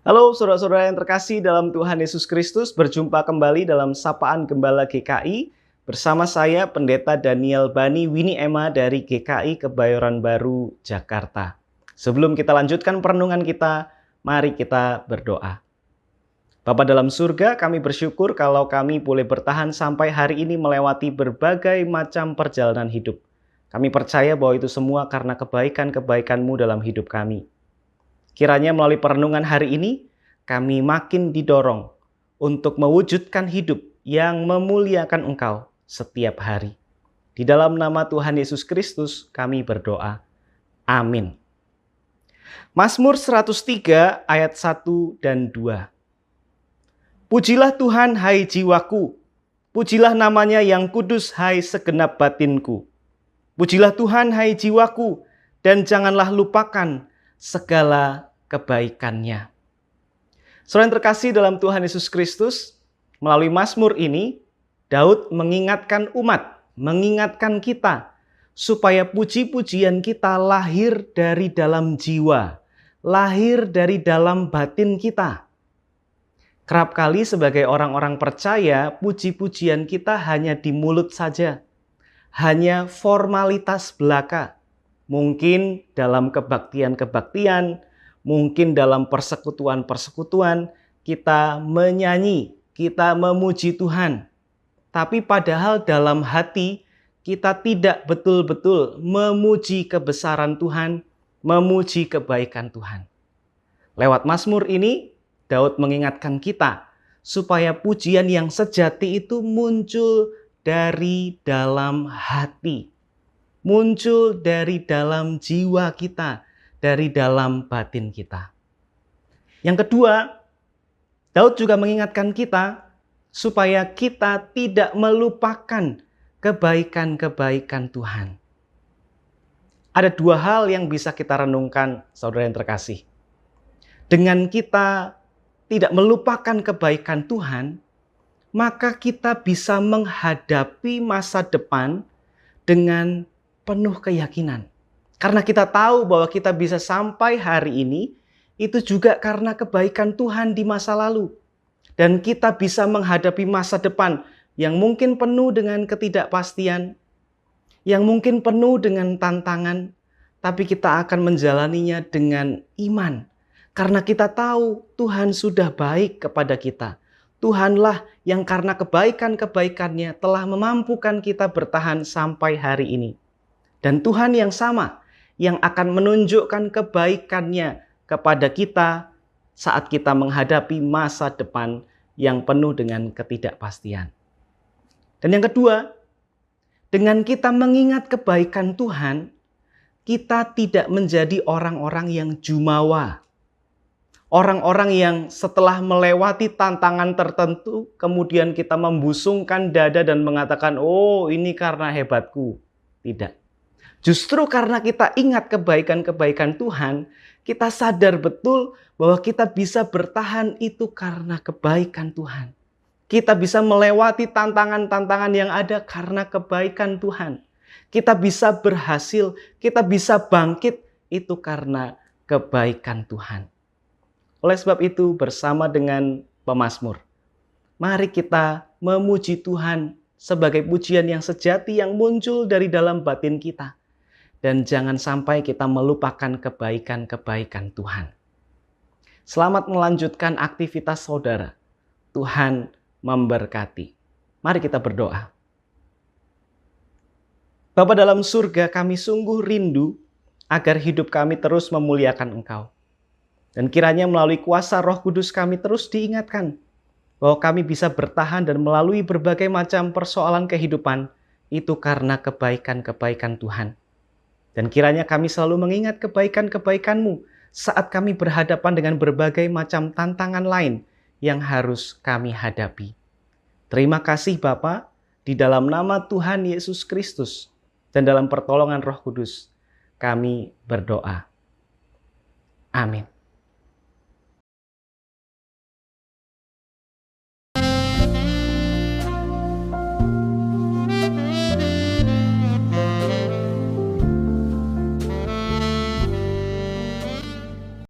Halo saudara-saudara yang terkasih dalam Tuhan Yesus Kristus, berjumpa kembali dalam Sapaan Gembala GKI bersama saya Pendeta Daniel Bani Wini Ema dari GKI Kebayoran Baru, Jakarta. Sebelum kita lanjutkan perenungan kita, mari kita berdoa. Bapa dalam surga, kami bersyukur kalau kami boleh bertahan sampai hari ini melewati berbagai macam perjalanan hidup. Kami percaya bahwa itu semua karena kebaikan-kebaikan-Mu dalam hidup kami. Kiranya melalui perenungan hari ini, kami makin didorong untuk mewujudkan hidup yang memuliakan Engkau setiap hari. Di dalam nama Tuhan Yesus Kristus kami berdoa. Amin. Mazmur 103 ayat 1 dan 2. Pujilah Tuhan hai jiwaku, pujilah namanya yang kudus hai segenap batinku. Pujilah Tuhan hai jiwaku, dan janganlah lupakan segala kebaikannya. Saudara yang terkasih dalam Tuhan Yesus Kristus, melalui Mazmur ini, Daud mengingatkan umat, mengingatkan kita, supaya puji-pujian kita lahir dari dalam jiwa, lahir dari dalam batin kita. Kerap kali sebagai orang-orang percaya, puji-pujian kita hanya di mulut saja, hanya formalitas belaka. Mungkin dalam kebaktian-kebaktian, mungkin dalam persekutuan-persekutuan, kita menyanyi, kita memuji Tuhan. Tapi padahal dalam hati, kita tidak betul-betul memuji kebesaran Tuhan, memuji kebaikan Tuhan. Lewat Mazmur ini, Daud mengingatkan kita, supaya pujian yang sejati itu muncul dari dalam hati. Muncul dari dalam jiwa kita, dari dalam batin kita. Yang kedua, Daud juga mengingatkan kita supaya kita tidak melupakan kebaikan-kebaikan Tuhan. Ada dua hal yang bisa kita renungkan, saudara yang terkasih. Dengan kita tidak melupakan kebaikan Tuhan, maka kita bisa menghadapi masa depan dengan penuh keyakinan. Karena kita tahu bahwa kita bisa sampai hari ini, itu juga karena kebaikan Tuhan di masa lalu. Dan kita bisa menghadapi masa depan yang mungkin penuh dengan ketidakpastian, yang mungkin penuh dengan tantangan, tapi kita akan menjalaninya dengan iman. Karena kita tahu Tuhan sudah baik kepada kita. Tuhanlah yang karena kebaikan-kebaikannya telah memampukan kita bertahan sampai hari ini. Dan Tuhan yang sama yang akan menunjukkan kebaikannya kepada kita saat kita menghadapi masa depan yang penuh dengan ketidakpastian. Dan yang kedua, dengan kita mengingat kebaikan Tuhan, kita tidak menjadi orang-orang yang jumawa. Orang-orang yang setelah melewati tantangan tertentu, kemudian kita membusungkan dada dan mengatakan, oh ini karena hebatku. Tidak. Justru karena kita ingat kebaikan-kebaikan Tuhan, kita sadar betul bahwa kita bisa bertahan itu karena kebaikan Tuhan. Kita bisa melewati tantangan-tantangan yang ada karena kebaikan Tuhan. Kita bisa berhasil, kita bisa bangkit itu karena kebaikan Tuhan. Oleh sebab itu, bersama dengan pemazmur, mari kita memuji Tuhan sebagai pujian yang sejati yang muncul dari dalam batin kita. Dan jangan sampai kita melupakan kebaikan-kebaikan Tuhan. Selamat melanjutkan aktivitas saudara. Tuhan memberkati. Mari kita berdoa. Bapa dalam surga, kami sungguh rindu agar hidup kami terus memuliakan Engkau. Dan kiranya melalui kuasa Roh Kudus kami terus diingatkan bahwa kami bisa bertahan dan melalui berbagai macam persoalan kehidupan itu karena kebaikan-kebaikan Tuhan. Dan kiranya kami selalu mengingat kebaikan-kebaikan-Mu saat kami berhadapan dengan berbagai macam tantangan lain yang harus kami hadapi. Terima kasih Bapa, di dalam nama Tuhan Yesus Kristus dan dalam pertolongan Roh Kudus kami berdoa. Amin.